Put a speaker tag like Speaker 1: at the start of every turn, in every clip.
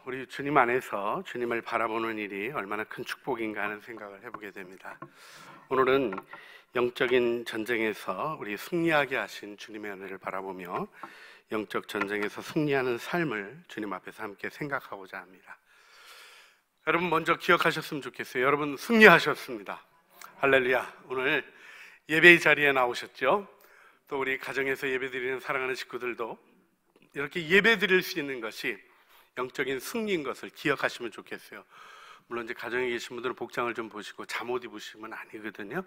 Speaker 1: 우리 주님 안에서 주님을 바라보는 일이 얼마나 큰 축복인가 하는 생각을 해보게 됩니다. 오늘은 영적인 전쟁에서 우리 승리하게 하신 주님의 은혜를 바라보며 영적 전쟁에서 승리하는 삶을 주님 앞에서 함께 생각하고자 합니다. 여러분 먼저 기억하셨으면 좋겠어요. 여러분 승리하셨습니다. 할렐루야. 오늘 예배의 자리에 나오셨죠? 또 우리 가정에서 예배드리는 사랑하는 식구들도 이렇게 예배드릴 수 있는 것이 영적인 승리인 것을 기억하시면 좋겠어요. 물론 이제 가정에 계신 분들은 복장을 좀 보시고 잠옷 입으시면 아니거든요.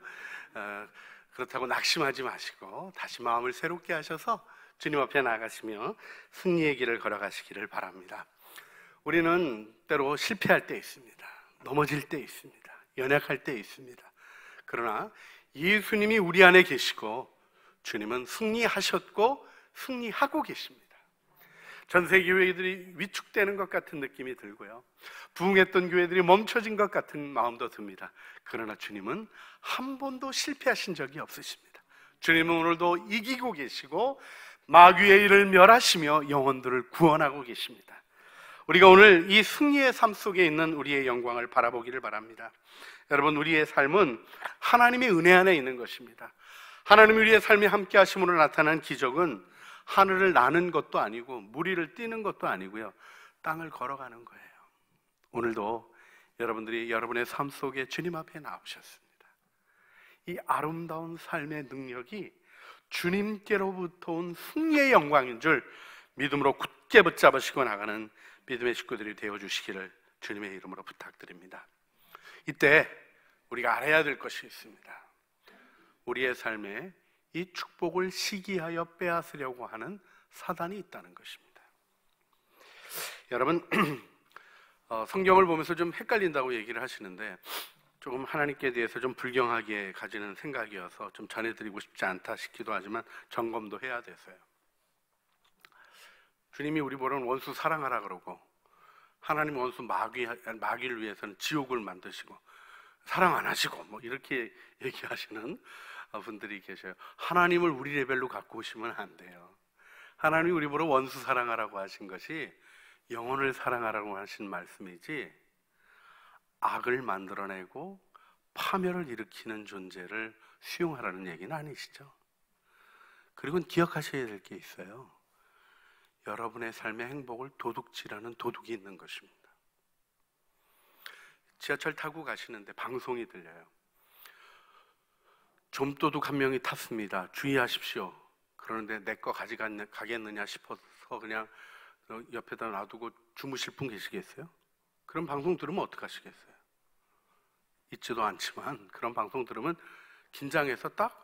Speaker 1: 그렇다고 낙심하지 마시고 다시 마음을 새롭게 하셔서 주님 앞에 나가시며 승리의 길을 걸어가시기를 바랍니다. 우리는 때로 실패할 때 있습니다. 넘어질 때 있습니다. 연약할 때 있습니다. 그러나 예수님이 우리 안에 계시고 주님은 승리하셨고 승리하고 계십니다. 전 세계 교회들이 위축되는 것 같은 느낌이 들고요, 부흥했던 교회들이 멈춰진 것 같은 마음도 듭니다. 그러나 주님은 한 번도 실패하신 적이 없으십니다. 주님은 오늘도 이기고 계시고 마귀의 일을 멸하시며 영혼들을 구원하고 계십니다. 우리가 오늘 이 승리의 삶 속에 있는 우리의 영광을 바라보기를 바랍니다. 여러분, 우리의 삶은 하나님의 은혜 안에 있는 것입니다. 하나님이 우리의 삶에 함께 하심으로 나타난 기적은 하늘을 나는 것도 아니고 무리를 뛰는 것도 아니고요, 땅을 걸어가는 거예요. 오늘도 여러분들이 여러분의 삶 속에 주님 앞에 나오셨습니다. 이 아름다운 삶의 능력이 주님께로부터 온 승리의 영광인 줄 믿음으로 굳게 붙잡으시고 나가는 믿음의 식구들이 되어주시기를 주님의 이름으로 부탁드립니다. 이때 우리가 알아야 될 것이 있습니다. 우리의 삶에 이 축복을 시기하여 빼앗으려고 하는 사단이 있다는 것입니다. 여러분, 성경을 보면서 좀 헷갈린다고 얘기를 하시는데 조금 하나님께 대해서 좀 불경하게 가지는 생각이어서 좀 전해드리고 싶지 않다 싶기도 하지만 점검도 해야 돼서요. 주님이 우리 보는 원수 사랑하라 그러고 하나님 원수 마귀를 위해서는 지옥을 만드시고 사랑 안 하시고 뭐 이렇게 얘기하시는 분들이 계셔요. 하나님을 우리 레벨로 갖고 오시면 안 돼요. 하나님이 우리 보러 원수 사랑하라고 하신 것이 영혼을 사랑하라고 하신 말씀이지 악을 만들어내고 파멸을 일으키는 존재를 수용하라는 얘기는 아니시죠. 그리고 기억하셔야 될 게 있어요. 여러분의 삶의 행복을 도둑질하는 도둑이 있는 것입니다. 지하철 타고 가시는데 방송이 들려요. 좀도둑 한 명이 탔습니다. 주의하십시오. 그러는데 내 거 가겠느냐 싶어서 그냥 옆에다 놔두고 주무실 분 계시겠어요? 그런 방송 들으면 어떡하시겠어요? 있지도 않지만 그런 방송 들으면 긴장해서 딱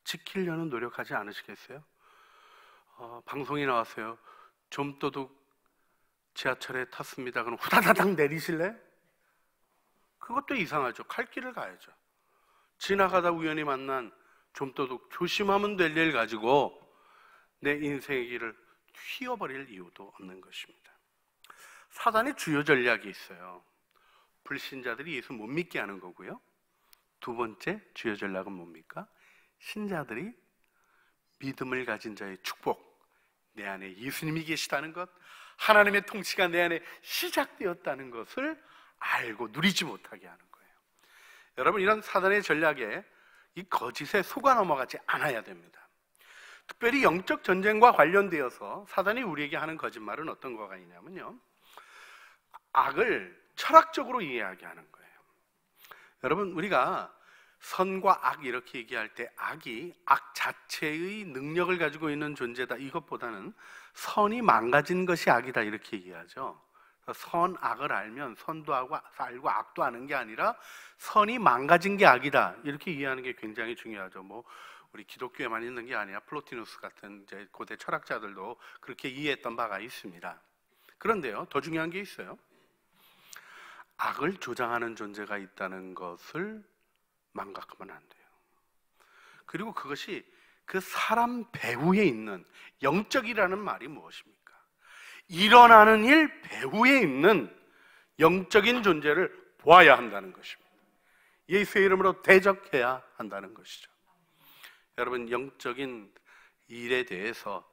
Speaker 1: 지키려는 노력하지 않으시겠어요? 방송이 나왔어요. 좀도둑 지하철에 탔습니다. 그럼 후다다닥 내리실래? 그것도 이상하죠. 갈 길을 가야죠. 지나가다 우연히 만난 좀도둑 조심하면 될 일 가지고 내 인생의 길을 휘어버릴 이유도 없는 것입니다. 사단의 주요 전략이 있어요. 불신자들이 예수 못 믿게 하는 거고요, 두 번째 주요 전략은 뭡니까? 신자들이 믿음을 가진 자의 축복, 내 안에 예수님이 계시다는 것, 하나님의 통치가 내 안에 시작되었다는 것을 알고 누리지 못하게 하는 거예요. 여러분, 이런 사단의 전략에 이 거짓에 속아 넘어가지 않아야 됩니다. 특별히 영적 전쟁과 관련되어서 사단이 우리에게 하는 거짓말은 어떤 거가 있냐면요, 악을 철학적으로 이해하게 하는 거예요. 여러분, 우리가 선과 악 이렇게 얘기할 때 악이 악 자체의 능력을 가지고 있는 존재다, 이것보다는 선이 망가진 것이 악이다 이렇게 얘기하죠. 선, 악을 알면 선도 알고 악도 아는 게 아니라 선이 망가진 게 악이다 이렇게 이해하는 게 굉장히 중요하죠. 뭐 우리 기독교에만 있는 게 아니라 플로티누스 같은 이제 고대 철학자들도 그렇게 이해했던 바가 있습니다. 그런데요, 더 중요한 게 있어요. 악을 조장하는 존재가 있다는 것을 망각하면 안 돼요. 그리고 그것이 그 사람 배후에 있는 영적이라는 말이 무엇입니까? 일어나는 일 배후에 있는 영적인 존재를 보아야 한다는 것입니다. 예수의 이름으로 대적해야 한다는 것이죠. 여러분, 영적인 일에 대해서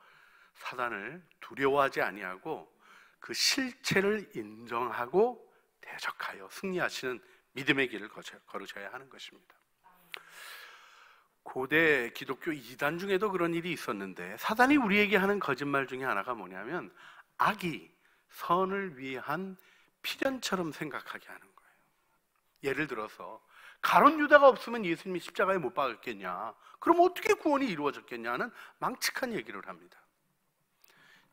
Speaker 1: 사단을 두려워하지 아니하고 그 실체를 인정하고 대적하여 승리하시는 믿음의 길을 걸으셔야 하는 것입니다. 고대 기독교 이단 중에도 그런 일이 있었는데, 사단이 우리에게 하는 거짓말 중에 하나가 뭐냐면 악이 선을 위한 필연처럼 생각하게 하는 거예요. 예를 들어서 가룟 유다가 없으면 예수님이 십자가에 못 박았겠냐, 그럼 어떻게 구원이 이루어졌겠냐는 망측한 얘기를 합니다.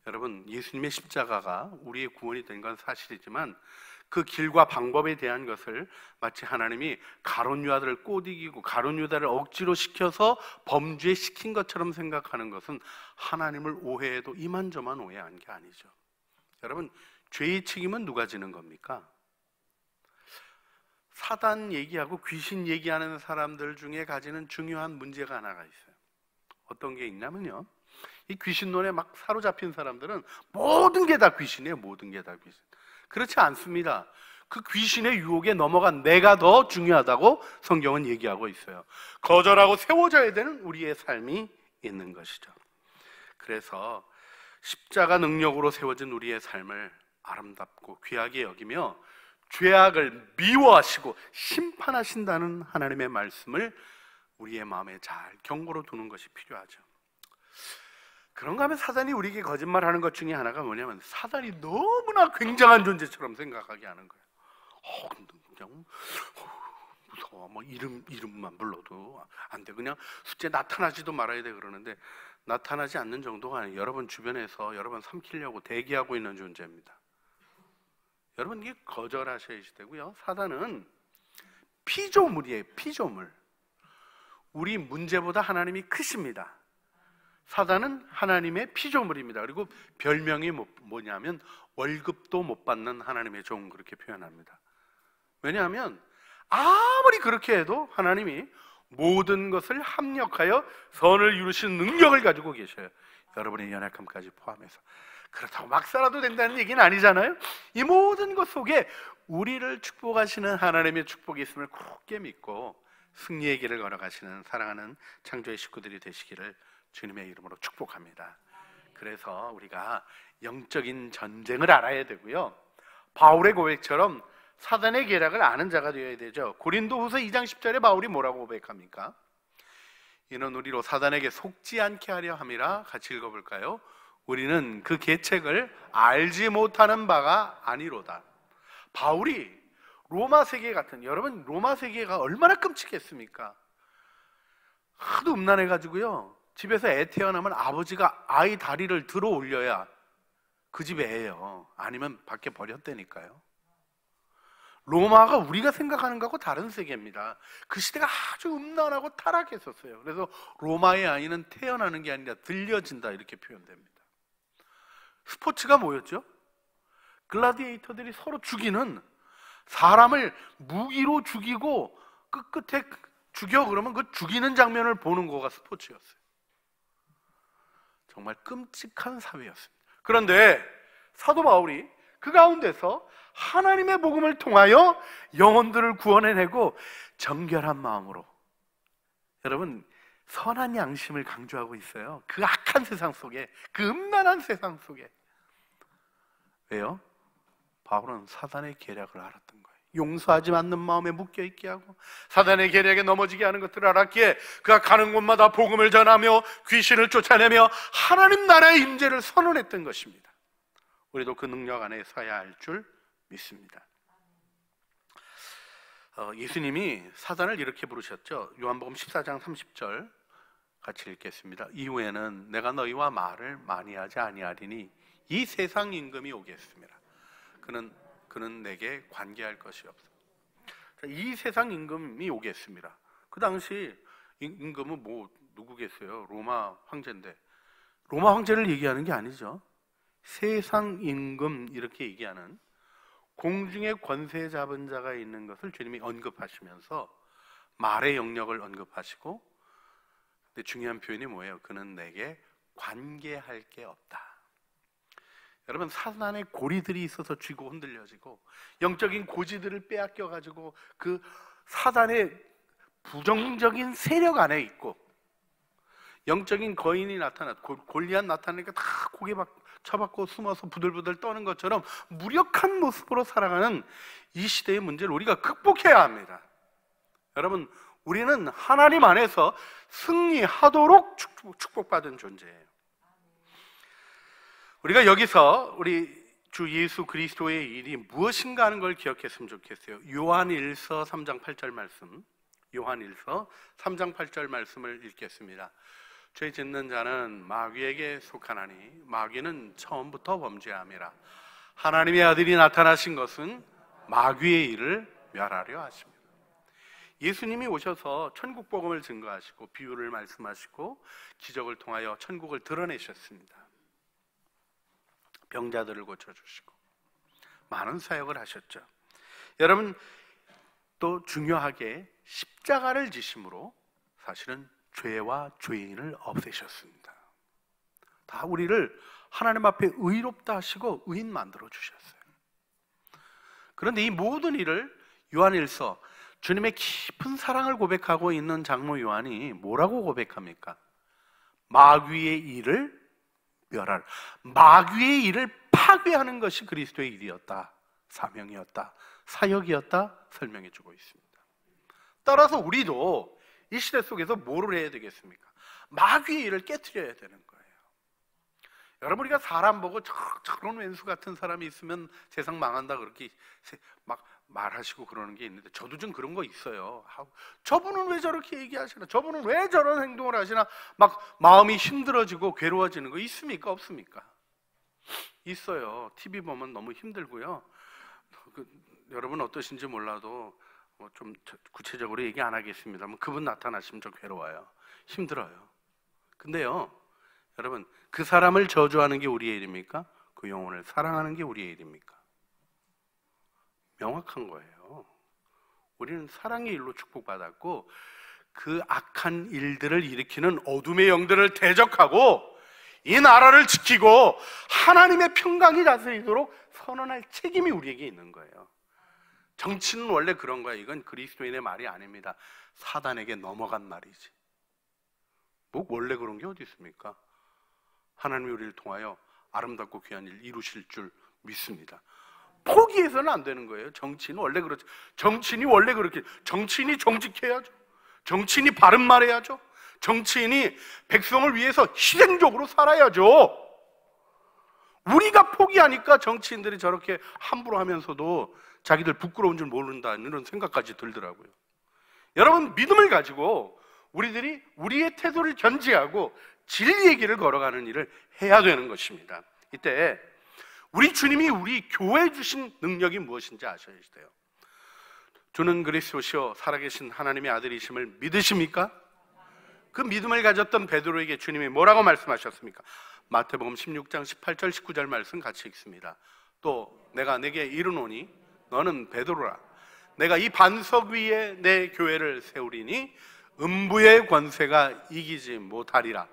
Speaker 1: 여러분, 예수님의 십자가가 우리의 구원이 된 건 사실이지만 그 길과 방법에 대한 것을 마치 하나님이 가룟 유다를 꼬드기고 가룟 유다를 억지로 시켜서 범죄 시킨 것처럼 생각하는 것은 하나님을 오해해도 이만저만 오해한 게 아니죠. 여러분, 죄의 책임은 누가 지는 겁니까? 사단 얘기하고 귀신 얘기하는 사람들 중에 가지는 중요한 문제가 하나가 있어요. 어떤 게 있냐면요, 이 귀신론에 막 사로잡힌 사람들은 모든 게 다 귀신이에요. 모든 게 다 귀신. 그렇지 않습니다. 그 귀신의 유혹에 넘어간 내가 더 중요하다고 성경은 얘기하고 있어요. 거절하고 세워져야 되는 우리의 삶이 있는 것이죠. 그래서 십자가 능력으로 세워진 우리의 삶을 아름답고 귀하게 여기며 죄악을 미워하시고 심판하신다는 하나님의 말씀을 우리의 마음에 잘 경고로 두는 것이 필요하죠. 그런가 하면 사단이 우리에게 거짓말하는 것 중에 하나가 뭐냐면 사단이 너무나 굉장한 존재처럼 생각하게 하는 거예요. 그냥 무서워. 뭐 이름만 불러도 안 돼. 그냥 숫자 나타나지도 말아야 돼. 그러는데 나타나지 않는 정도가 아니에요. 여러분 주변에서 여러분 삼키려고 대기하고 있는 존재입니다. 여러분, 이게 거절하셔야 되고요. 사단은 피조물이에요. 피조물. 우리 문제보다 하나님이 크십니다. 사단은 하나님의 피조물입니다. 그리고 별명이 뭐냐면 월급도 못 받는 하나님의 종, 그렇게 표현합니다. 왜냐하면 아무리 그렇게 해도 하나님이 모든 것을 합력하여 선을 이루시는 능력을 가지고 계셔요. 여러분의 연약함까지 포함해서. 그렇다고 막 살아도 된다는 얘기는 아니잖아요. 이 모든 것 속에 우리를 축복하시는 하나님의 축복이 있음을 굳게 믿고 승리의 길을 걸어가시는 사랑하는 창조의 식구들이 되시기를 주님의 이름으로 축복합니다. 그래서 우리가 영적인 전쟁을 알아야 되고요, 바울의 고백처럼 사단의 계략을 아는 자가 되어야 되죠. 고린도후서 2장 10절에 바울이 뭐라고 고백합니까? 이는 우리로 사단에게 속지 않게 하려 함이라. 같이 읽어볼까요? 우리는 그 계책을 알지 못하는 바가 아니로다. 바울이 로마 세계 같은, 여러분 로마 세계가 얼마나 끔찍했습니까? 하도 음란해가지고요, 집에서 애 태어나면 아버지가 아이 다리를 들어 올려야 그 집에 애예요. 아니면 밖에 버렸다니까요. 로마가 우리가 생각하는 것하고 다른 세계입니다. 그 시대가 아주 음란하고 타락했었어요. 그래서 로마의 아이는 태어나는 게 아니라 들려진다, 이렇게 표현됩니다. 스포츠가 뭐였죠? 글라디에이터들이 서로 죽이는, 사람을 무기로 죽이고 끝끝에 죽여 그러면 그 죽이는 장면을 보는 거가 스포츠였어요. 정말 끔찍한 사회였습니다. 그런데 사도 바울이 그 가운데서 하나님의 복음을 통하여 영혼들을 구원해내고 정결한 마음으로, 여러분 선한 양심을 강조하고 있어요. 그 악한 세상 속에, 그 음란한 세상 속에. 왜요? 바울은 사단의 계략을 알았던 거예요. 용서하지 않는 마음에 묶여있게 하고 사단의 계략에 넘어지게 하는 것들을 알았기에 그가 가는 곳마다 복음을 전하며 귀신을 쫓아내며 하나님 나라의 임재를 선언했던 것입니다. 우리도 그 능력 안에 서야 할 줄 믿습니다. 예수님이 사단을 이렇게 부르셨죠. 요한복음 14장 30절 같이 읽겠습니다. 이후에는 내가 너희와 말을 많이 하지 아니하리니 이 세상 임금이 오겠습니다. 그는 내게 관계할 것이 없어. 이 세상 임금이 오겠습니다. 그 당시 임금은 뭐 누구겠어요? 로마 황제인데, 로마 황제를 얘기하는 게 아니죠. 세상 임금, 이렇게 얘기하는 공중에 권세 잡은 자가 있는 것을 주님이 언급하시면서 말의 영역을 언급하시고, 근데 중요한 표현이 뭐예요? 그는 내게 관계할 게 없다. 여러분, 사단의 고리들이 있어서 쥐고 흔들려지고 영적인 고지들을 빼앗겨가지고 그 사단의 부정적인 세력 안에 있고, 영적인 거인이 나타났고 골리앗 나타나니까 다 고개 처박고 숨어서 부들부들 떠는 것처럼 무력한 모습으로 살아가는 이 시대의 문제를 우리가 극복해야 합니다. 여러분, 우리는 하나님 안에서 승리하도록 축복받은 존재예요. 우리가 여기서 우리 주 예수 그리스도의 일이 무엇인가 하는 걸 기억했으면 좋겠어요. 요한일서 3장 8절 말씀, 요한일서 3장 8절 말씀을 읽겠습니다. 죄 짓는 자는 마귀에게 속하나니 마귀는 처음부터 범죄함이라. 하나님의 아들이 나타나신 것은 마귀의 일을 멸하려 하십니다. 예수님이 오셔서 천국 복음을 증거하시고 비유를 말씀하시고 기적을 통하여 천국을 드러내셨습니다. 병자들을 고쳐주시고 많은 사역을 하셨죠. 여러분, 또 중요하게 십자가를 지심으로 사실은 죄와 죄인을 없애셨습니다. 다 우리를 하나님 앞에 의롭다 하시고 의인 만들어 주셨어요. 그런데 이 모든 일을 요한일서, 주님의 깊은 사랑을 고백하고 있는 장로 요한이 뭐라고 고백합니까? 마귀의 일을 멸할, 마귀의 일을 파괴하는 것이 그리스도의 일이었다, 사명이었다, 사역이었다 설명해 주고 있습니다. 따라서 우리도 이 시대 속에서 뭐를 해야 되겠습니까? 마귀의 일을 깨트려야 되는 거예요. 여러분, 우리가 사람 보고 저런 왼수 같은 사람이 있으면 세상 망한다 그렇게 막 말하시고 그러는 게 있는데, 저도 좀 그런 거 있어요. 저분은 왜 저렇게 얘기하시나, 저분은 왜 저런 행동을 하시나, 막 마음이 힘들어지고 괴로워지는 거 있습니까? 없습니까? 있어요. TV 보면 너무 힘들고요. 여러분 어떠신지 몰라도 좀 구체적으로 얘기 안 하겠습니다만, 그분 나타나시면 좀 괴로워요. 힘들어요. 근데요, 여러분, 그 사람을 저주하는 게 우리의 일입니까? 그 영혼을 사랑하는 게 우리의 일입니까? 명확한 거예요. 우리는 사랑의 일로 축복받았고, 그 악한 일들을 일으키는 어둠의 영들을 대적하고 이 나라를 지키고 하나님의 평강이 다스리도록 선언할 책임이 우리에게 있는 거예요. 정치는 원래 그런 거예요. 이건 그리스도인의 말이 아닙니다. 사단에게 넘어간 말이지. 뭐 원래 그런 게 어디 있습니까? 하나님이 우리를 통하여 아름답고 귀한 일 이루실 줄 믿습니다. 포기해서는 안 되는 거예요. 정치는 원래 그렇죠. 정치인이 원래 그렇게, 정치인이 정직해야죠. 정치인이 바른 말해야죠. 정치인이 백성을 위해서 희생적으로 살아야죠. 우리가 포기하니까 정치인들이 저렇게 함부로 하면서도 자기들 부끄러운 줄 모른다는 이런 생각까지 들더라고요. 여러분, 믿음을 가지고 우리들이 우리의 태도를 견지하고 진리의 길을 걸어가는 일을 해야 되는 것입니다. 이때 우리 주님이 우리 교회에 주신 능력이 무엇인지 아셔야 돼요. 주는 그리스도시요 살아계신 하나님의 아들이심을 믿으십니까? 그 믿음을 가졌던 베드로에게 주님이 뭐라고 말씀하셨습니까? 마태복음 16장 18절 19절 말씀 같이 읽습니다. 또 내가 내게 이르노니 너는 베드로라. 내가 이 반석 위에 내 교회를 세우리니 음부의 권세가 이기지 못하리라.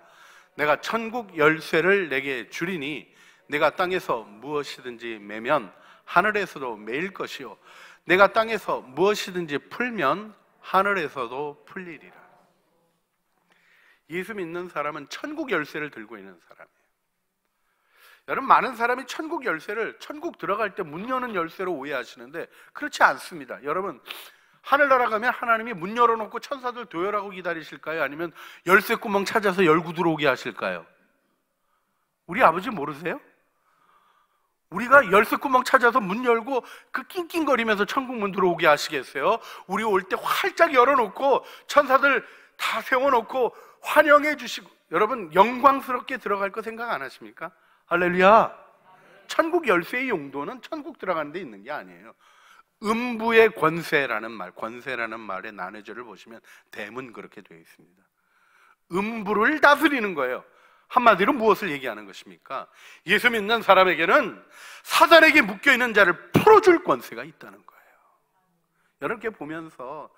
Speaker 1: 내가 천국 열쇠를 내게 주리니 내가 땅에서 무엇이든지 매면 하늘에서도 매일 것이요 내가 땅에서 무엇이든지 풀면 하늘에서도 풀리리라. 예수 믿는 사람은 천국 열쇠를 들고 있는 사람이에요. 여러분, 많은 사람이 천국 열쇠를 천국 들어갈 때 문 여는 열쇠로 오해하시는데 그렇지 않습니다. 여러분, 하늘나라 가면 하나님이 문 열어놓고 천사들 도열하고 기다리실까요? 아니면 열쇠 구멍 찾아서 열고 들어오게 하실까요? 우리 아버지 모르세요? 우리가 열쇠 구멍 찾아서 문 열고 그 낑낑거리면서 천국 문 들어오게 하시겠어요? 우리 올 때 활짝 열어놓고 천사들 다 세워놓고 환영해 주시고, 여러분 영광스럽게 들어갈 거 생각 안 하십니까? 할렐루야. 천국 열쇠의 용도는 천국 들어가는 데 있는 게 아니에요. 음부의 권세라는 말, 권세라는 말의 난해절을 보시면 대문 그렇게 되어 있습니다. 음부를 다스리는 거예요. 한마디로 무엇을 얘기하는 것입니까? 예수 믿는 사람에게는 사단에게 묶여있는 자를 풀어줄 권세가 있다는 거예요. 이렇게 보면서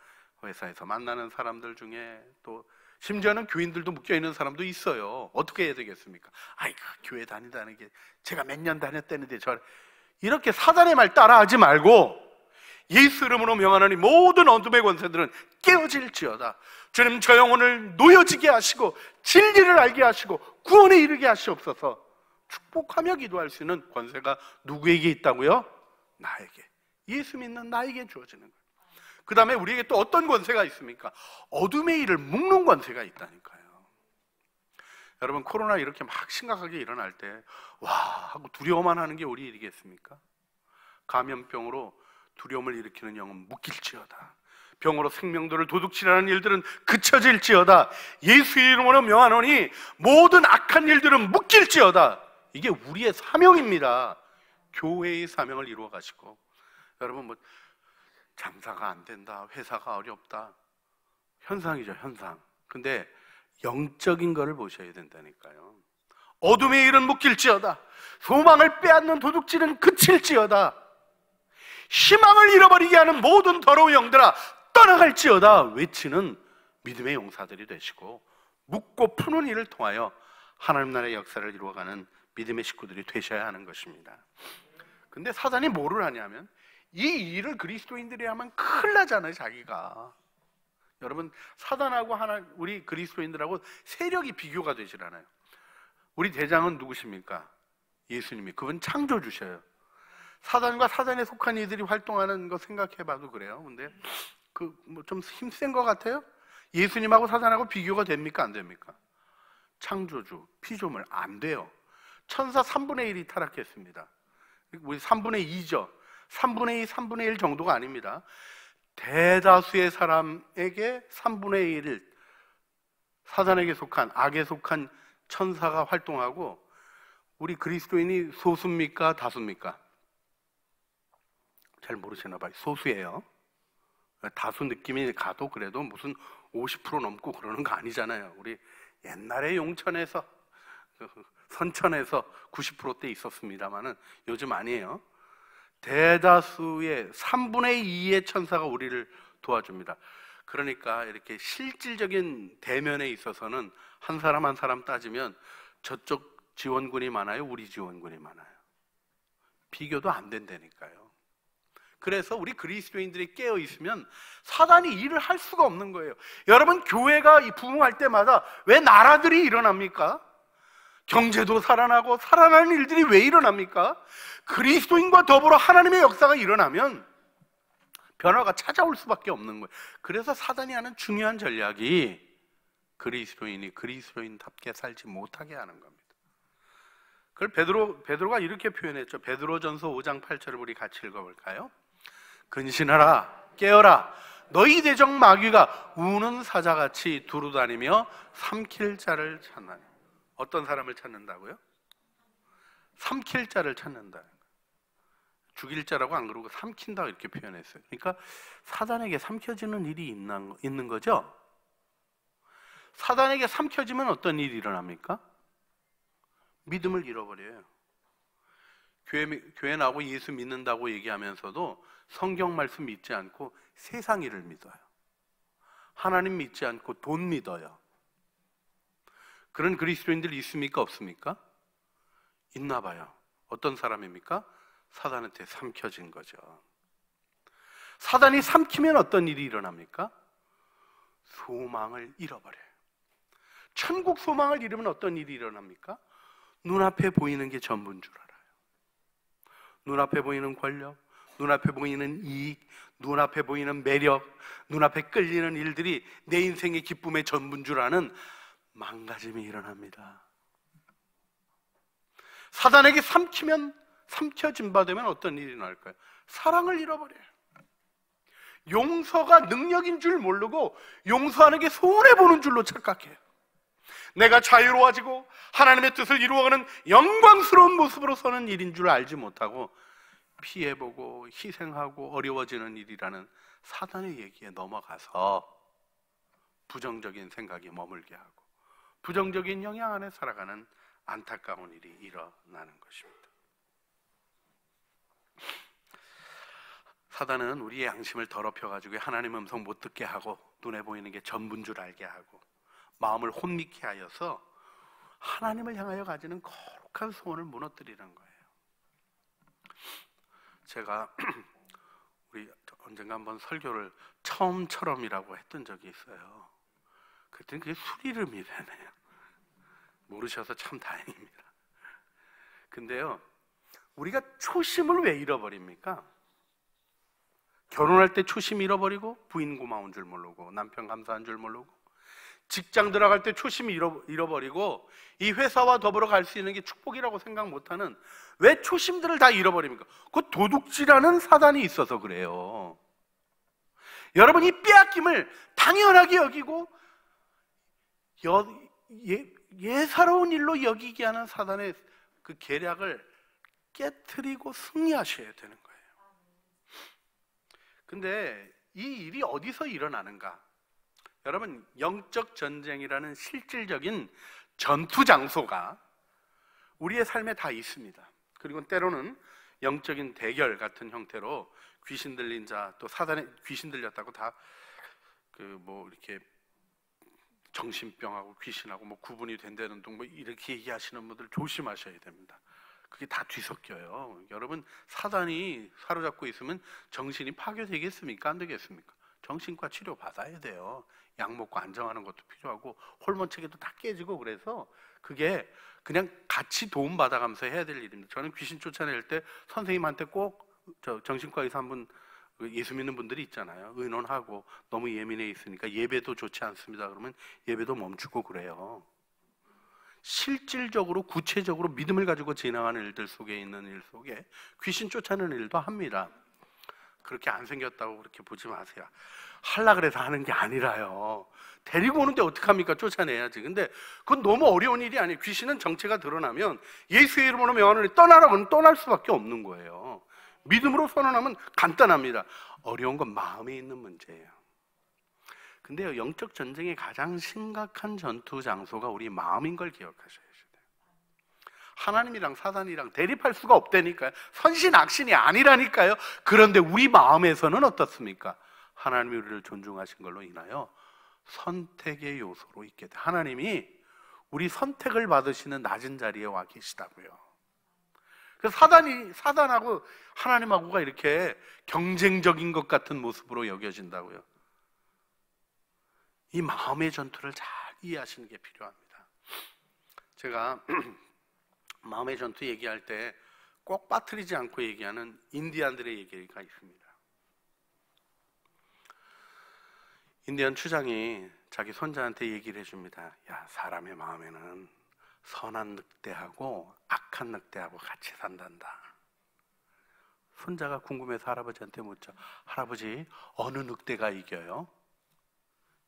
Speaker 1: 회사에서 만나는 사람들 중에 또 심지어는 교인들도 묶여있는 사람도 있어요. 어떻게 해야 되겠습니까? 아이고, 교회 다니다는 게 제가 몇 년 다녔다는데 이렇게 사단의 말 따라하지 말고 예수 이름으로 명하노니 모든 어둠의 권세들은 깨어질지어다. 주님, 저 영혼을 놓여지게 하시고 진리를 알게 하시고 구원에 이르게 하시옵소서. 축복하며 기도할 수 있는 권세가 누구에게 있다고요? 나에게. 예수 믿는 나에게 주어지는 거예요. 그 다음에 우리에게 또 어떤 권세가 있습니까? 어둠의 일을 묶는 권세가 있다니까요. 여러분, 코로나 이렇게 막 심각하게 일어날 때 와 하고 두려워만 하는 게 우리 일이겠습니까? 감염병으로 두려움을 일으키는 영은 묶일지어다. 병으로 생명들을 도둑질하는 일들은 그쳐질지어다. 예수의 이름으로 명하노니 모든 악한 일들은 묶일지어다. 이게 우리의 사명입니다. 교회의 사명을 이루어 가시고. 여러분, 뭐 장사가 안 된다, 회사가 어렵다, 현상이죠, 현상. 근데 영적인 거를 보셔야 된다니까요. 어둠의 일은 묶일지어다. 소망을 빼앗는 도둑질은 그칠지어다. 희망을 잃어버리게 하는 모든 더러운 영들아 떠나갈지어다 외치는 믿음의 용사들이 되시고, 묻고 푸는 일을 통하여 하나님 나라의 역사를 이루어가는 믿음의 식구들이 되셔야 하는 것입니다. 근데 사단이 뭐를 하냐면 이 일을 그리스도인들이 하면 큰일 나잖아요, 자기가. 여러분, 사단하고 우리 그리스도인들하고 세력이 비교가 되질 않아요. 우리 대장은 누구십니까? 예수님이. 그분 창조주셔요. 사단과 사단에 속한 이들이 활동하는 거 생각해봐도 그래요. 근데 뭐 좀 힘센 것 같아요? 예수님하고 사단하고 비교가 됩니까? 안 됩니까? 창조주, 피조물, 안 돼요. 천사 3분의 1이 타락했습니다. 우리 3분의 2죠. 3분의 2, 3분의 1 정도가 아닙니다. 대다수의 사람에게 3분의 1을 사단에게 속한, 악에 속한 천사가 활동하고, 우리 그리스도인이 소수입니까? 다수입니까? 잘 모르시나 봐요. 소수예요. 다수 느낌이 가도 그래도 무슨 50% 넘고 그러는 거 아니잖아요. 우리 옛날에 용천에서, 선천에서 90%대 있었습니다만은 요즘 아니에요. 대다수의 3분의 2의 천사가 우리를 도와줍니다. 그러니까 이렇게 실질적인 대면에 있어서는 한 사람 한 사람 따지면 저쪽 지원군이 많아요, 우리 지원군이 많아요. 비교도 안 된다니까요. 그래서 우리 그리스도인들이 깨어 있으면 사단이 일을 할 수가 없는 거예요. 여러분, 교회가 부흥할 때마다 왜 나라들이 일어납니까? 경제도 살아나고 살아나는 일들이 왜 일어납니까? 그리스도인과 더불어 하나님의 역사가 일어나면 변화가 찾아올 수밖에 없는 거예요. 그래서 사단이 하는 중요한 전략이 그리스도인이 그리스도인답게 살지 못하게 하는 겁니다. 그걸 베드로가 이렇게 표현했죠. 베드로전서 5장 8절을 우리 같이 읽어볼까요? 근신하라, 깨어라, 너희 대적 마귀가 우는 사자같이 두루다니며 삼킬 자를 찾나니. 어떤 사람을 찾는다고요? 삼킬 자를 찾는다. 죽일 자라고 안 그러고 삼킨다 이렇게 표현했어요. 그러니까 사단에게 삼켜지는 일이 있는 거죠. 사단에게 삼켜지면 어떤 일이 일어납니까? 믿음을 잃어버려요. 교회 나오고 예수 믿는다고 얘기하면서도 성경 말씀 믿지 않고 세상 일을 믿어요. 하나님 믿지 않고 돈 믿어요. 그런 그리스도인들이 있습니까? 없습니까? 있나 봐요. 어떤 사람입니까? 사단한테 삼켜진 거죠. 사단이 삼키면 어떤 일이 일어납니까? 소망을 잃어버려요. 천국 소망을 잃으면 어떤 일이 일어납니까? 눈앞에 보이는 게 전부인 줄 알아요. 눈앞에 보이는 권력, 눈앞에 보이는 이익, 눈앞에 보이는 매력, 눈앞에 끌리는 일들이 내 인생의 기쁨의 전부인 줄 아는 망가짐이 일어납니다. 사단에게 삼켜진 바 되면 어떤 일이 날까요? 사랑을 잃어버려요. 용서가 능력인 줄 모르고 용서하는 게 손해보는 줄로 착각해요. 내가 자유로워지고 하나님의 뜻을 이루어가는 영광스러운 모습으로 서는 일인 줄 알지 못하고 피해보고 희생하고 어려워지는 일이라는 사단의 얘기에 넘어가서 부정적인 생각이 머물게 하고 부정적인 영향 안에 살아가는 안타까운 일이 일어나는 것입니다. 사단은 우리의 양심을 더럽혀가지고 하나님의 음성 못 듣게 하고 눈에 보이는 게 전부인 줄 알게 하고 마음을 혼미케 하여서 하나님을 향하여 가지는 거룩한 소원을 무너뜨리는 거예요. 제가 우리 언젠가 한번 설교를 처음처럼이라고 했던 적이 있어요. 그때는 그게 술 이름이라네요. 모르셔서 참 다행입니다. 근데요, 우리가 초심을 왜 잃어버립니까? 결혼할 때 초심 잃어버리고 부인 고마운 줄 모르고 남편 감사한 줄 모르고 직장 들어갈 때 초심 잃어버리고 이 회사와 더불어 갈 수 있는 게 축복이라고 생각 못하는 왜 초심들을 다 잃어버립니까? 그 도둑질하는 사단이 있어서 그래요. 여러분, 이 빼앗김을 당연하게 여기고 예사로운 일로 여기게 하는 사단의 그 계략을 깨트리고 승리하셔야 되는 거예요. 근데 이 일이 어디서 일어나는가? 여러분, 영적 전쟁이라는 실질적인 전투 장소가 우리의 삶에 다 있습니다. 그리고 때로는 영적인 대결 같은 형태로 귀신 들린 자, 또 사단에 귀신 들렸다고 다 이렇게 정신병하고 귀신하고 구분이 된다는 둥 이렇게 얘기하시는 분들 조심하셔야 됩니다. 그게 다 뒤섞여요. 여러분, 사단이 사로잡고 있으면 정신이 파괴되겠습니까? 안 되겠습니까? 정신과 치료 받아야 돼요. 약 먹고 안정하는 것도 필요하고 호르몬 체계도 다 깨지고, 그래서 그게 그냥 같이 도움받아가면서 해야 될 일입니다. 저는 귀신 쫓아낼 때 선생님한테 꼭 정신과 의사 한 분, 예수 믿는 분들이 있잖아요. 의논하고 너무 예민해 있으니까 예배도 좋지 않습니다. 그러면 예배도 멈추고 그래요. 실질적으로 구체적으로 믿음을 가지고 진행하는 일들 속에 있는 일 속에 귀신 쫓아내는 일도 합니다. 그렇게 안 생겼다고 그렇게 보지 마세요. 하려고 그래서 하는 게 아니라요. 데리고 오는데 어떡합니까? 쫓아내야지. 근데 그건 너무 어려운 일이 아니에요. 귀신은 정체가 드러나면 예수의 이름으로 명하노니 떠나라 그러면 떠날 수밖에 없는 거예요. 믿음으로 선언하면 간단합니다. 어려운 건 마음에 있는 문제예요. 근데요, 영적 전쟁의 가장 심각한 전투 장소가 우리 마음인 걸 기억하셔야 돼요. 하나님이랑 사단이랑 대립할 수가 없다니까요. 선신 악신이 아니라니까요. 그런데 우리 마음에서는 어떻습니까? 하나님이 우리를 존중하신 걸로 인하여 선택의 요소로 있게 돼. 하나님이 우리 선택을 받으시는 낮은 자리에 와 계시다고요. 그 사단하고 하나님하고가 이렇게 경쟁적인 것 같은 모습으로 여겨진다고요. 이 마음의 전투를 잘 이해하시는 게 필요합니다. 제가 마음의 전투 얘기할 때 꼭 빠뜨리지 않고 얘기하는 인디안들의 얘기가 있습니다. 인디안 추장이 자기 손자한테 얘기를 해줍니다. 야, 사람의 마음에는 선한 늑대하고 악한 늑대하고 같이 산단다. 손자가 궁금해서 할아버지한테 묻죠. 할아버지, 어느 늑대가 이겨요?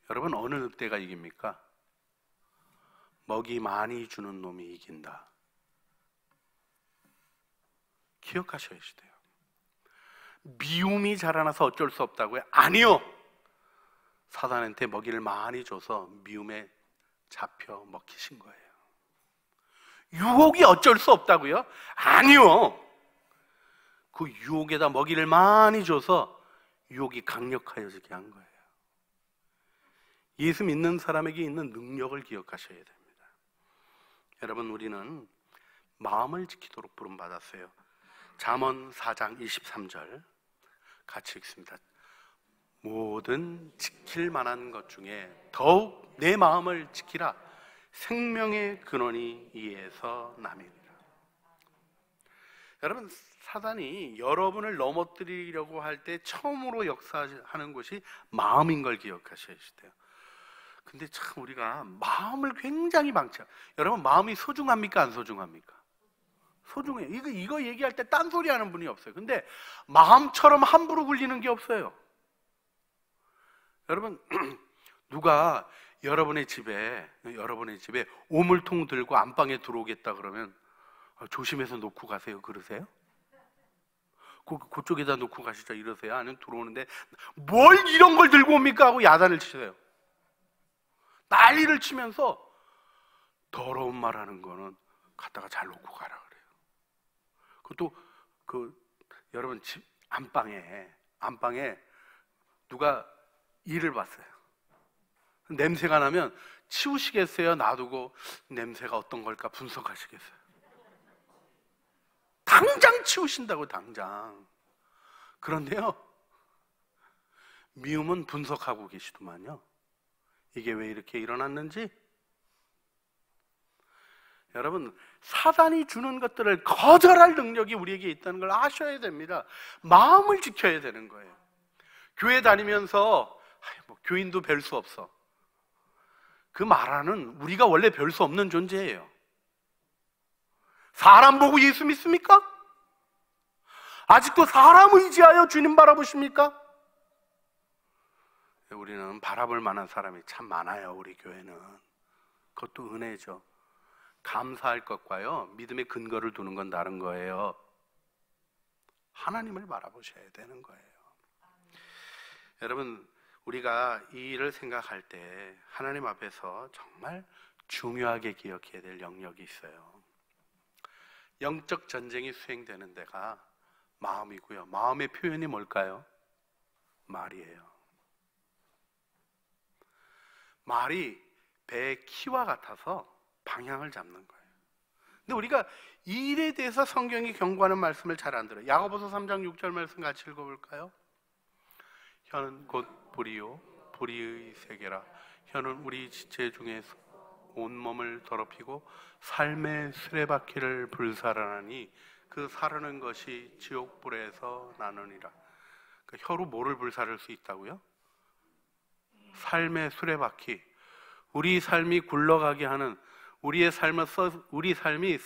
Speaker 1: 여러분, 어느 늑대가 이깁니까? 먹이 많이 주는 놈이 이긴다. 기억하셔야 돼요. 미움이 자라나서 어쩔 수 없다고요? 아니요. 사단한테 먹이를 많이 줘서 미움에 잡혀 먹히신 거예요. 유혹이 어쩔 수 없다고요? 아니요. 그 유혹에다 먹이를 많이 줘서 유혹이 강력해지게 한 거예요. 예수 믿는 사람에게 있는 능력을 기억하셔야 됩니다. 여러분, 우리는 마음을 지키도록 부름받았어요. 잠언 4장 23절 같이 읽습니다. 모든 지킬 만한 것 중에 더욱 내 마음을 지키라. 생명의 근원이 이에서 남이니라. 여러분, 사단이 여러분을 넘어뜨리려고 할 때 처음으로 역사하는 곳이 마음인 걸 기억하셔야 돼요. 근데 참 우리가 마음을 굉장히 망쳐. 여러분, 마음이 소중합니까? 안 소중합니까? 소중해요. 이거 얘기할 때 딴소리 하는 분이 없어요. 근데 마음처럼 함부로 굴리는 게 없어요. 여러분, 누가 여러분의 집에 오물통 들고 안방에 들어오겠다 그러면 조심해서 놓고 가세요, 그러세요? 그쪽에다 놓고 가시자 이러세요? 아니면 들어오는데 뭘 이런 걸 들고 옵니까? 하고 야단을 치세요. 난리를 치면서 더러운 말 하는 거는 갖다가 잘 놓고 가라 그래요. 그것도 여러분 집 안방에 누가 일을 봤어요. 냄새가 나면 치우시겠어요? 놔두고 냄새가 어떤 걸까 분석하시겠어요? 당장 치우신다고, 당장. 그런데요, 미움은 분석하고 계시더만요. 이게 왜 이렇게 일어났는지. 여러분, 사단이 주는 것들을 거절할 능력이 우리에게 있다는 걸 아셔야 됩니다. 마음을 지켜야 되는 거예요. 교회 다니면서 교인도 별 수 없어, 그 말하는 우리가 원래 별 수 없는 존재예요. 사람 보고 예수 믿습니까? 아직도 사람 의지하여 주님 바라보십니까? 우리는 바라볼 만한 사람이 참 많아요. 우리 교회는. 그것도 은혜죠. 감사할 것과요, 믿음의 근거를 두는 건 다른 거예요. 하나님을 바라보셔야 되는 거예요. 여러분, 우리가 이 일을 생각할 때 하나님 앞에서 정말 중요하게 기억해야 될 영역이 있어요. 영적 전쟁이 수행되는 데가 마음이고요. 마음의 표현이 뭘까요? 말이에요. 말이 배의 키와 같아서 방향을 잡는 거예요. 근데 우리가 이 일에 대해서 성경이 경고하는 말씀을 잘 안 들어요. 야고보서 3장 6절 말씀 같이 읽어볼까요? 혀는 곧 불이요 불의의 세계라. 혀는 우리 지체 중에서 온몸을 더럽히고 삶의 수레바퀴를 불살하나니 그 사르는 것이 지옥불에서 나느니라. 그 혀로 뭐를 불사를 수 있다고요? 삶의 수레바퀴, 우리 삶이 굴러가게 하는, 우리 삶이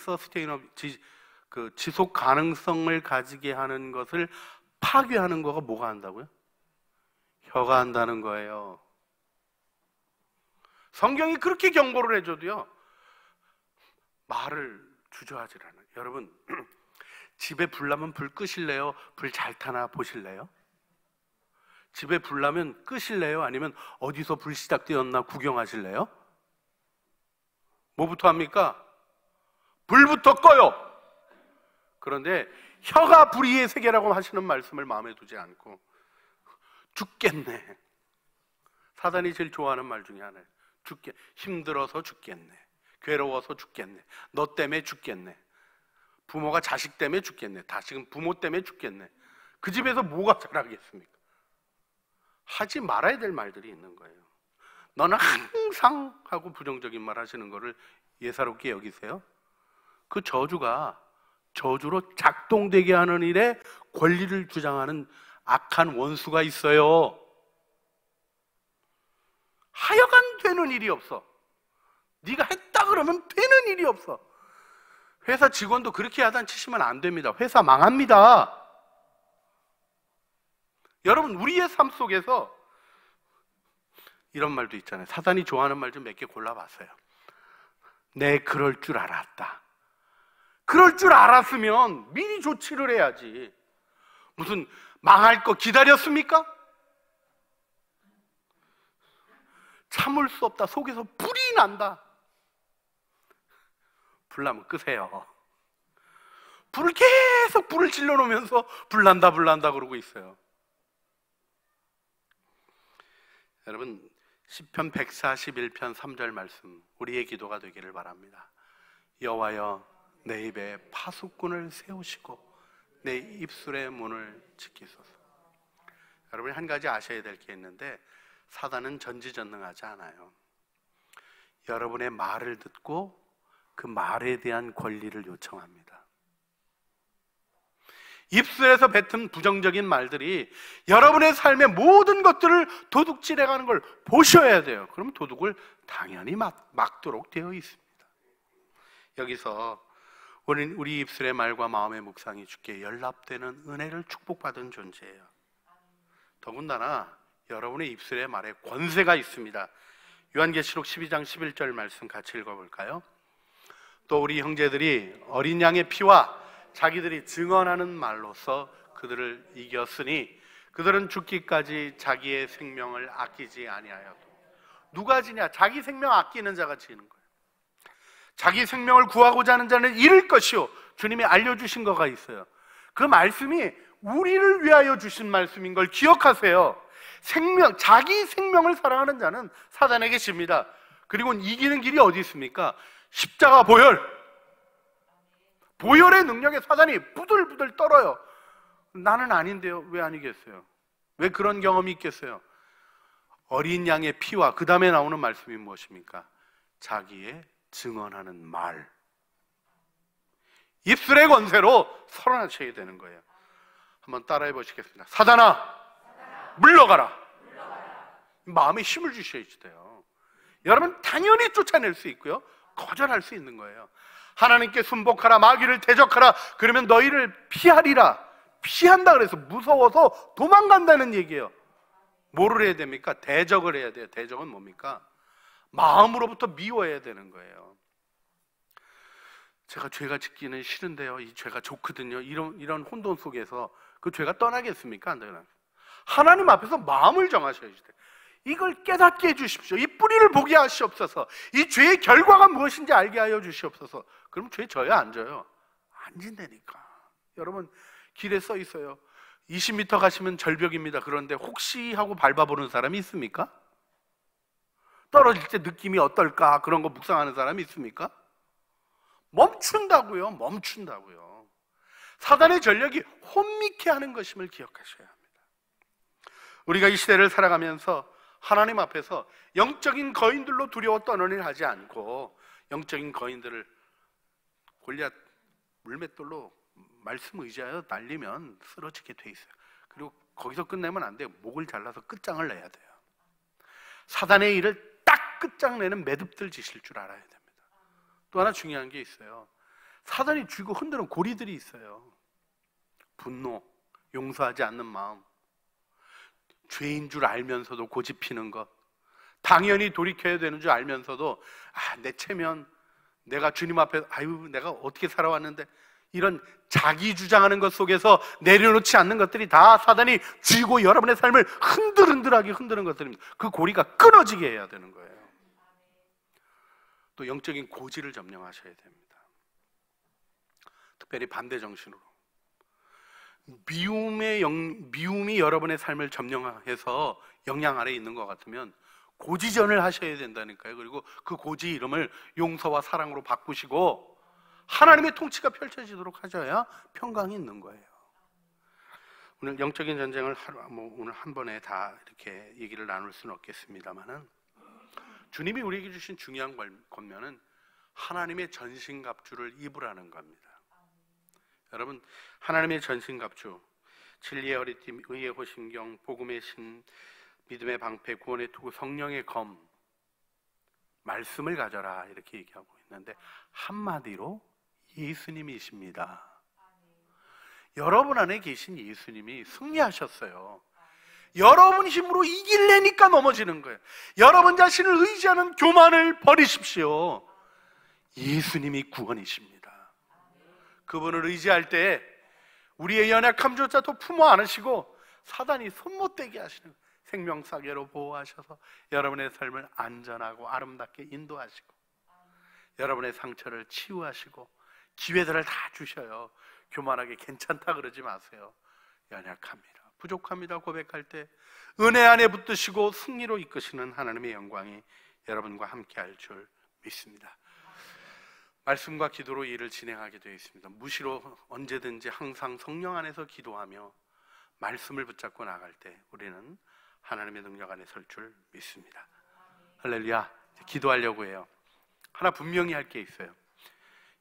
Speaker 1: 지속 가능성을 가지게 하는 것을 파괴하는 거가 뭐가 한다고요? 혀가 한다는 거예요. 성경이 그렇게 경고를 해줘도요, 말을 주저하지 않아요. 여러분, 집에 불 나면 불 끄실래요? 불 잘 타나 보실래요? 집에 불 나면 끄실래요? 아니면 어디서 불 시작되었나 구경하실래요? 뭐부터 합니까? 불부터 꺼요. 그런데 혀가 불의의 세계라고 하시는 말씀을 마음에 두지 않고 죽겠네. 사단이 제일 좋아하는 말 중에 하나예요. 힘들어서 죽겠네. 괴로워서 죽겠네. 너 때문에 죽겠네. 부모가 자식 때문에 죽겠네. 다시금 부모 때문에 죽겠네. 그 집에서 뭐가 잘하겠습니까? 하지 말아야 될 말들이 있는 거예요. 너는 항상 하고 부정적인 말 하시는 거를 예사롭게 여기세요. 그 저주가 저주로 작동되게 하는 일에 권리를 주장하는 악한 원수가 있어요. 하여간 되는 일이 없어. 네가 했다 그러면 되는 일이 없어. 회사 직원도 그렇게 야단치시면 안 됩니다. 회사 망합니다. 여러분, 우리의 삶 속에서 이런 말도 있잖아요. 사단이 좋아하는 말 좀 몇 개 골라봤어요. 내 그럴 줄 알았다. 그럴 줄 알았으면 미리 조치를 해야지. 무슨 망할 거 기다렸습니까? 참을 수 없다. 속에서 불이 난다. 불 나면 끄세요. 불을 질러 놓으면서 불난다 그러고 있어요. 여러분, 시편 141편 3절 말씀, 우리의 기도가 되기를 바랍니다. 여호와여, 내 입에 파수꾼을 세우시고 내 입술의 문을 지키소서. 여러분이 한 가지 아셔야 될 게 있는데, 사단은 전지전능하지 않아요. 여러분의 말을 듣고 그 말에 대한 권리를 요청합니다. 입술에서 뱉은 부정적인 말들이 여러분의 삶의 모든 것들을 도둑질해가는 걸 보셔야 돼요. 그럼 도둑을 당연히 막도록 되어 있습니다. 여기서 우리 입술의 말과 마음의 묵상이 주께 연락되는 은혜를 축복받은 존재예요. 더군다나 여러분의 입술의 말에 권세가 있습니다. 요한계시록 12장 11절 말씀 같이 읽어볼까요? 또 우리 형제들이 어린 양의 피와 자기들이 증언하는 말로써 그들을 이겼으니 그들은 죽기까지 자기의 생명을 아끼지 아니하였고. 누가 지냐? 자기 생명 아끼는 자가 지는 거예요. 자기 생명을 구하고자 하는 자는 잃을 것이요, 주님이 알려주신 거가 있어요. 그 말씀이 우리를 위하여 주신 말씀인 걸 기억하세요. 자기 생명을 사랑하는 자는 사단에게 집니다. 그리고 이기는 길이 어디 있습니까? 십자가 보혈의 능력에 사단이 부들부들 떨어요. 나는 아닌데요. 왜 아니겠어요? 왜 그런 경험이 있겠어요? 어린 양의 피와 그 다음에 나오는 말씀이 무엇입니까? 자기의 증언하는 말. 입술의 권세로 설어나셔야 되는 거예요. 한번 따라해 보시겠습니다. 사단아, 물러가라. 마음에 힘을 주셔야지 돼요. 여러분 당연히 쫓아낼 수 있고요, 거절할 수 있는 거예요. 하나님께 순복하라, 마귀를 대적하라, 그러면 너희를 피하리라. 피한다 그래서 무서워서 도망간다는 얘기예요. 뭐를 해야 됩니까? 대적을 해야 돼요. 대적은 뭡니까? 마음으로부터 미워해야 되는 거예요. 제가 죄가 짓기는 싫은데요, 이 죄가 좋거든요. 이런 혼돈 속에서 그 죄가 떠나겠습니까? 안 되나? 하나님 앞에서 마음을 정하셔야지 돼요. 이걸 깨닫게 해주십시오. 이 뿌리를 보게 하시옵소서. 이 죄의 결과가 무엇인지 알게 하여 주시옵소서. 그럼 죄 져요, 안 져요? 안 진다니까. 여러분 길에 써 있어요. 20m 가시면 절벽입니다. 그런데 혹시 하고 밟아보는 사람이 있습니까? 떨어질 때 느낌이 어떨까? 그런 거 묵상하는 사람이 있습니까? 멈춘다고요. 멈춘다고요. 사단의 전략이 혼미케 하는 것임을 기억하셔야 합니다. 우리가 이 시대를 살아가면서 하나님 앞에서 영적인 거인들로 두려워 떠너를 하지 않고 영적인 거인들을 골리앗 물맷돌로 말씀 의지하여 날리면 쓰러지게 돼 있어요. 그리고 거기서 끝내면 안 돼요. 목을 잘라서 끝장을 내야 돼요. 사단의 일을 딱 끝장내는 매듭들 지실 줄 알아야 됩니다. 또 하나 중요한 게 있어요. 사단이 쥐고 흔드는 고리들이 있어요. 분노, 용서하지 않는 마음, 죄인 줄 알면서도 고집 피는 것, 당연히 돌이켜야 되는 줄 알면서도 내 체면, 내가 주님 앞에 내가 어떻게 살아왔는데, 이런 자기 주장하는 것 속에서 내려놓지 않는 것들이 다 사단이 쥐고 여러분의 삶을 흔들흔들하게 흔드는 것들입니다. 그 고리가 끊어지게 해야 되는 거예요. 또 영적인 고지를 점령하셔야 됩니다. 특별히 반대 정신으로 미움이 여러분의 삶을 점령해서 영향 아래 있는 것 같으면 고지전을 하셔야 된다니까요. 그리고 그 고지 이름을 용서와 사랑으로 바꾸시고 하나님의 통치가 펼쳐지도록 하셔야 평강이 있는 거예요. 오늘 영적인 전쟁을 오늘 한 번에 다 이렇게 얘기를 나눌 수는 없겠습니다만은, 주님이 우리에게 주신 중요한 권면은 하나님의 전신갑주를 입으라는 겁니다. 여러분, 하나님의 전신갑주, 진리의 허리띠, 의의 호심경, 복음의 신, 믿음의 방패, 구원의 투구, 성령의 검, 말씀을 가져라, 이렇게 얘기하고 있는데 한마디로 예수님이십니다. 여러분 안에 계신 예수님이 승리하셨어요. 여러분 힘으로 이길래니까 넘어지는 거예요. 여러분 자신을 의지하는 교만을 버리십시오. 예수님이 구원이십니다. 그분을 의지할 때 우리의 연약함조차도 품어 안으시고 사단이 손 못 대게 하시는 거예요. 생명사계로 보호하셔서 여러분의 삶을 안전하고 아름답게 인도하시고 여러분의 상처를 치유하시고 기회들을 다 주셔요. 교만하게 괜찮다 그러지 마세요. 연약합니다, 부족합니다 고백할 때 은혜 안에 붙드시고 승리로 이끄시는 하나님의 영광이 여러분과 함께할 줄 믿습니다. 말씀과 기도로 일을 진행하게 되어 있습니다. 무시로 언제든지 항상 성령 안에서 기도하며 말씀을 붙잡고 나갈 때 우리는 하나님의 능력 안에 설 줄 믿습니다. 할렐루야. 기도하려고 해요. 하나 분명히 할 게 있어요.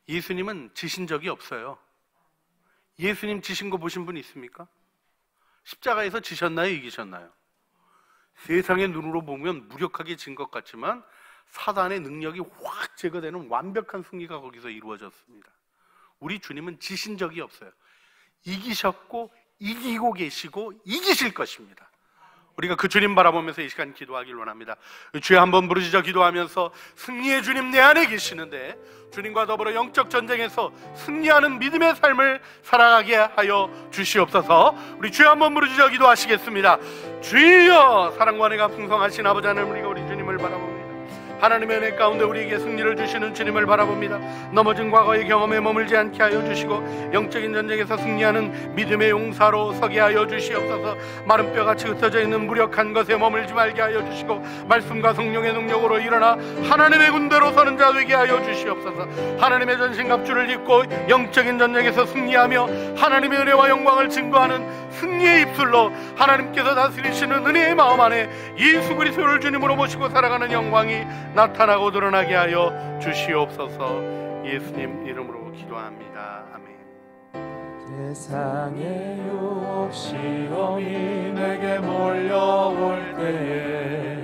Speaker 1: 예수님은 지신 적이 없어요. 예수님 지신 거 보신 분 있습니까? 십자가에서 지셨나요? 이기셨나요? 세상의 눈으로 보면 무력하게 진 것 같지만 사단의 능력이 확 제거되는 완벽한 승리가 거기서 이루어졌습니다. 우리 주님은 지신 적이 없어요. 이기셨고 이기고 계시고 이기실 것입니다. 우리가 그 주님 바라보면서 이 시간 기도하길 원합니다. 주여 한번 부르짖어 기도하면서 승리의 주님 내 안에 계시는데 주님과 더불어 영적 전쟁에서 승리하는 믿음의 삶을 살아가게 하여 주시옵소서. 우리 주여 한번 부르짖어 기도하시겠습니다. 주여, 사랑과 은혜가 풍성하신 아버지 하나님, 우리가 우리 주님을 바라봅니다. 하나님의 은혜 가운데 우리에게 승리를 주시는 주님을 바라봅니다. 넘어진 과거의 경험에 머물지 않게 하여 주시고 영적인 전쟁에서 승리하는 믿음의 용사로 서게 하여 주시옵소서. 마른 뼈같이 흩어져 있는 무력한 것에 머물지 말게 하여 주시고 말씀과 성령의 능력으로 일어나 하나님의 군대로 서는 자 되게 하여 주시옵소서. 하나님의 전신갑주를 입고 영적인 전쟁에서 승리하며 하나님의 은혜와 영광을 증거하는 승리의 입술로 하나님께서 다스리시는 은혜의 마음 안에 예수 그리스도를 주님으로 모시고 살아가는 영광이 나타나고 드러나게 하여 주시옵소서. 예수님 이름으로 기도합니다. 아멘.
Speaker 2: 세상에 유혹 시험이 내게 몰려올 때에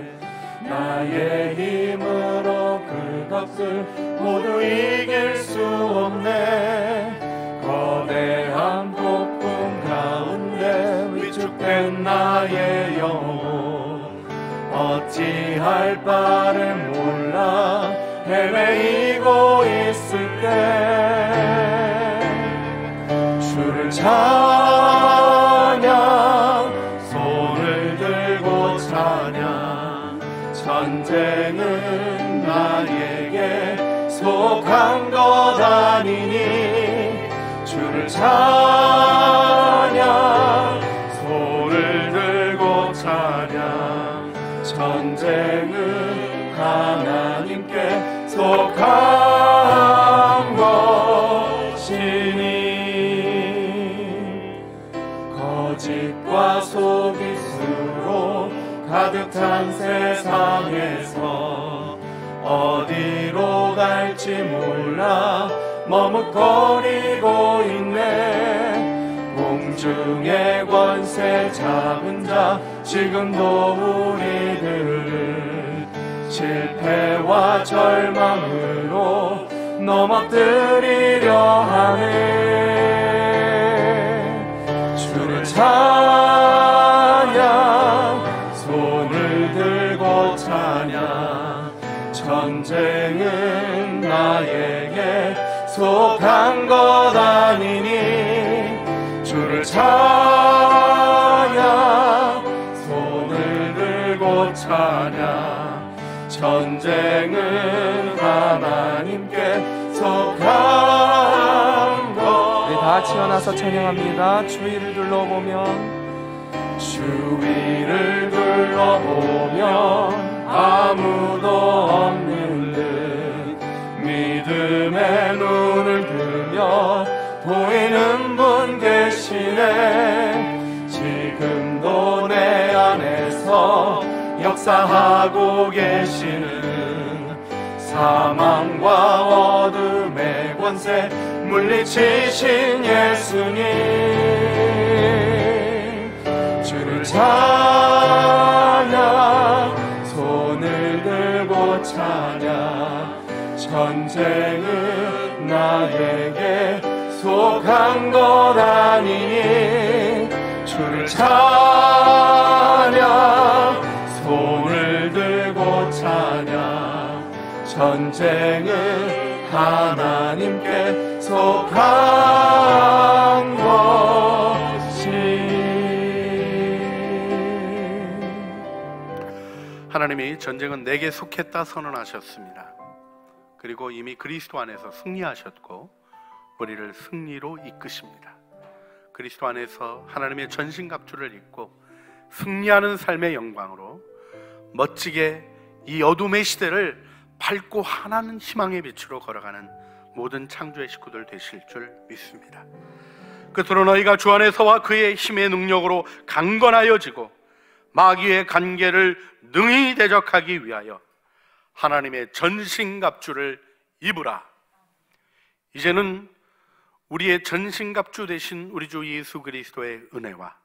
Speaker 2: 나의 힘으로 그것을 모두 이길 수 없네. 거대한 폭풍 가운데 위축된 나의 영혼 어찌할 바를 몰라 헤매이고 있을 때 주를 찬양 손을 들고 찬양 전쟁은 나에게 속한 것 아니니 주를 찬양 손을 들고 찬양 전쟁은 하나님께 속한 것이니 거짓과 속임수로 가득 찬 세상에서 어디로 갈지 몰라 머뭇거리고 있네. 공중의 권세 잡은 자 지금도 우리들을 실패와 절망으로 넘어뜨리려 하네. 주를 찬양 손을 들고 찬양 전쟁은 나에게 속한 것 아니니 주를 찬양 손을 들고 찬양 전쟁은 하나님께 속한 것.
Speaker 3: 네, 다 같이 일어나서 찬양합니다. 주위를 둘러보면
Speaker 2: 주위를 둘러보면 아무도 없는 듯 믿음의 눈을 들며 보이는 분 계시네. 지금도 내 안에서 역사하고 계시는 사망과 어둠의 권세 물리치신 예수님 주를 찬양 손을 들고 찬양 전쟁은 나에게 속한 것 아니니 주를 찬양 손을 들고 찬양 전쟁은 하나님께 속한 것이.
Speaker 1: 하나님이 전쟁은 내게 속했다 선언하셨습니다. 그리고 이미 그리스도 안에서 승리하셨고 우리를 승리로 이끄십니다. 그리스도 안에서 하나님의 전신갑주를 입고 승리하는 삶의 영광으로 멋지게 이 어둠의 시대를 밝고 환한 희망의 빛으로 걸어가는 모든 창조의 식구들 되실 줄 믿습니다. 끝으로 너희가 주 안에서와 그의 힘의 능력으로 강건하여지고 마귀의 간계를 능히 대적하기 위하여 하나님의 전신갑주를 입으라. 이제는 우리의 전신갑주 되신 우리 주 예수 그리스도의 은혜와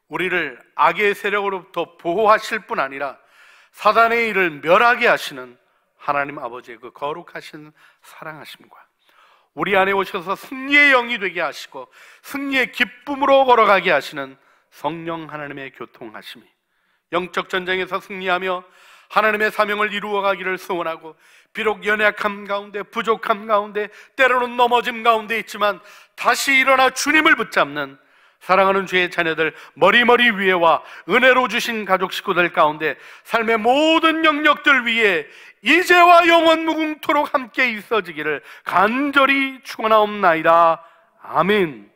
Speaker 1: 우리를 악의 세력으로부터 보호하실 뿐 아니라 사단의 일을 멸하게 하시는 하나님 아버지의 그 거룩하신 사랑하심과 우리 안에 오셔서 승리의 영이 되게 하시고 승리의 기쁨으로 걸어가게 하시는 성령 하나님의 교통하심이 영적 전쟁에서 승리하며 하나님의 사명을 이루어가기를 소원하고 비록 연약함 가운데 부족함 가운데 때로는 넘어짐 가운데 있지만 다시 일어나 주님을 붙잡는 사랑하는 주의 자녀들 머리머리 위에와 은혜로 주신 가족 식구들 가운데 삶의 모든 영역들 위에 이제와 영원 무궁토록 함께 있어지기를 간절히 축원하옵나이다. 아멘.